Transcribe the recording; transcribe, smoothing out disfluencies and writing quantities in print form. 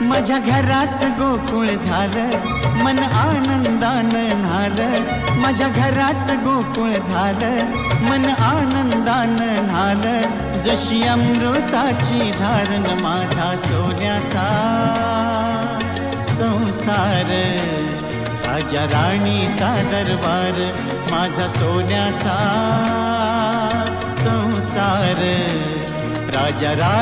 माझ्या घराच गोकुळ झालं, मन आनंदानं न्हालं. माझ्या घराच गोकुळ झालं, मन आनंदानं न्हालं. जशी अमृताची धारण माझा सोन्याचा संसार, राजा राणीचा दरबार, माझा सोन्याचा संसार, राजा राणी